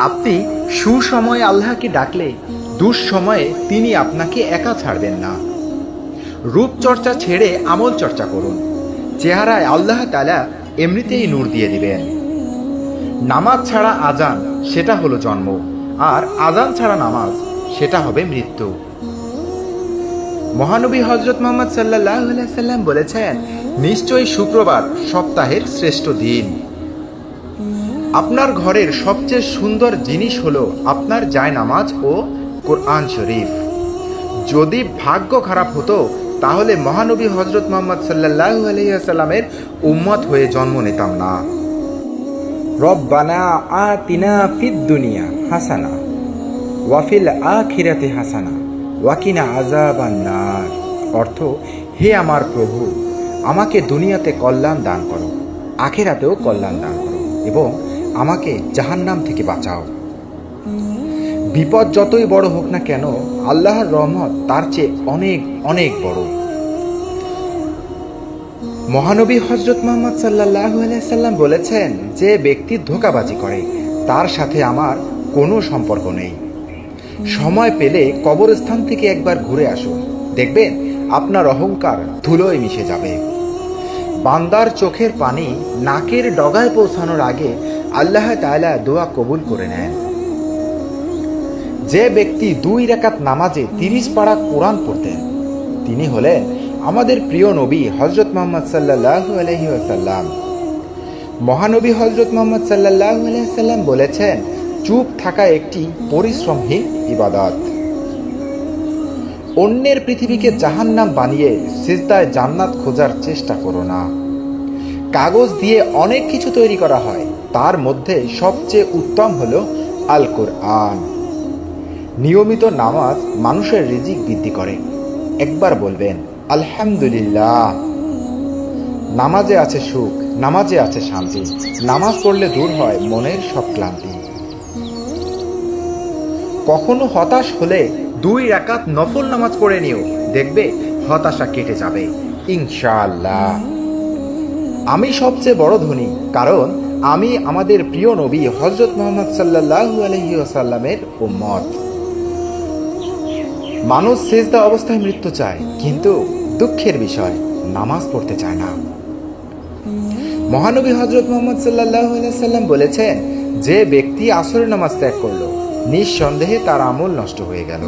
আপনি সুসময়ে আল্লাহকে ডাকলে দুঃসময়ে তিনি আপনাকে একা ছাড়বেন না। রূপচর্চা ছেড়ে আমল চর্চা করুন, চেহারায় আল্লাহ তাআলা এমনিতেই নূর দিয়ে দিবেন। নামাজ ছাড়া আজান, সেটা হলো জন্ম, আর আজান ছাড়া নামাজ, সেটা হবে মৃত্যু। মহানবী হযরত মুহাম্মদ সাল্লাল্লাহু আলাইহি সাল্লাম বলেছেন, নিশ্চয়ই শুক্রবার সপ্তাহের শ্রেষ্ঠ দিন। আপনার ঘরের সবচেয়ে সুন্দর জিনিস হলো আপনার জায়নামাজ ও কোরআন শরীফ। যদি ভাগ্য খারাপ হতো তাহলে মহানবী হযরত মুহাম্মদ সাল্লাল্লাহু আলাইহি ওয়াসাল্লামের উম্মত হয়ে জন্ম নিতাম না। রব্বানা আতিনা ফিদ দুনিয়া হাসানা ওয়া ফিল আখিরাতি হাসানা ওয়া কিনা আযাবান নার। অর্থ, হে আমার প্রভু, আমাকে দুনিয়াতে কল্যাণ দান করো, আখিরাতেও কল্যাণ দান করো, এবং আমাকে জাহান্নাম থেকে বাঁচাও। বিপদ যতই বড় হোক না কেন, আল্লাহর রহমত তার চেয়ে অনেক অনেক বড়। মহানবী হযরত মুহাম্মদ সাল্লাল্লাহু আলাইহি সাল্লাম বলেছেন, যে ব্যক্তি ধোঁকাবাজি করে তার সাথে আমার কোনো সম্পর্ক নেই। সময় পেলে কবরস্থান থেকে একবার ঘুরে আসুন, দেখবেন আপনার অহংকার ধুলোয় মিশে যাবে। বান্দার চোখের পানি নাকের ডগায় পৌঁছানোর আগে আল্লাহ তাআলা দোয়া কবুল করে নেন। যে ব্যক্তি 2 রাকাত নামাজে 30 পারা কোরআন পড়তেন, তিনি হলেন আমাদের প্রিয় নবী হযরত মুহাম্মদ সাল্লাল্লাহু আলাইহি ওয়াসাল্লাম। মহানবী হযরত মুহাম্মদ সাল্লাল্লাহু আলাইহি ওয়াসাল্লাম বলেছেন, চুপ থাকা একটি পরিশ্রমহীন ইবাদত। অন্যের পৃথিবীকে জাহান্নাম বানিয়ে সিজদায় জান্নাত খোঁজার চেষ্টা করো না। কাগজ দিয়ে অনেক কিছু তৈরি করা হয়, তার মধ্যে সবচেয়ে উত্তম হলো আল কোরআন। নিয়মিত নামাজ মানুষের রিজিক বৃদ্ধি করে। একবার বলবেন আলহামদুলিল্লাহ। নামাজে আছে সুখ, নামাজে আছে শান্তি। নামাজ পড়লে দূর হয় মনের সব ক্লান্তি। কখনো হতাশ হলে 2 রাকাত নফল নামাজ পড়ে নিও, দেখবে হতাশা কেটে যাবে ইনশাআল্লাহ। আমি সবচেয়ে বড় ধনী, কারণ আমি আমাদের প্রিয় নবী হযরত মুহাম্মদ সাল্লাল্লাহু আলাইহি ওয়াসাল্লামের উম্মত। মানুষ সিজদা অবস্থায় মৃত্যু চায়, কিন্তু দুঃখের বিষয় নামাজ পড়তে চায় না। মহানবী হযরত মুহাম্মদ সাল্লাল্লাহু আলাইহি ওয়াসাল্লাম বলেছেন, যে ব্যক্তি আসরের নামাজ ত্যাগ করলো, নিঃসন্দেহে তার আমল নষ্ট হয়ে গেল।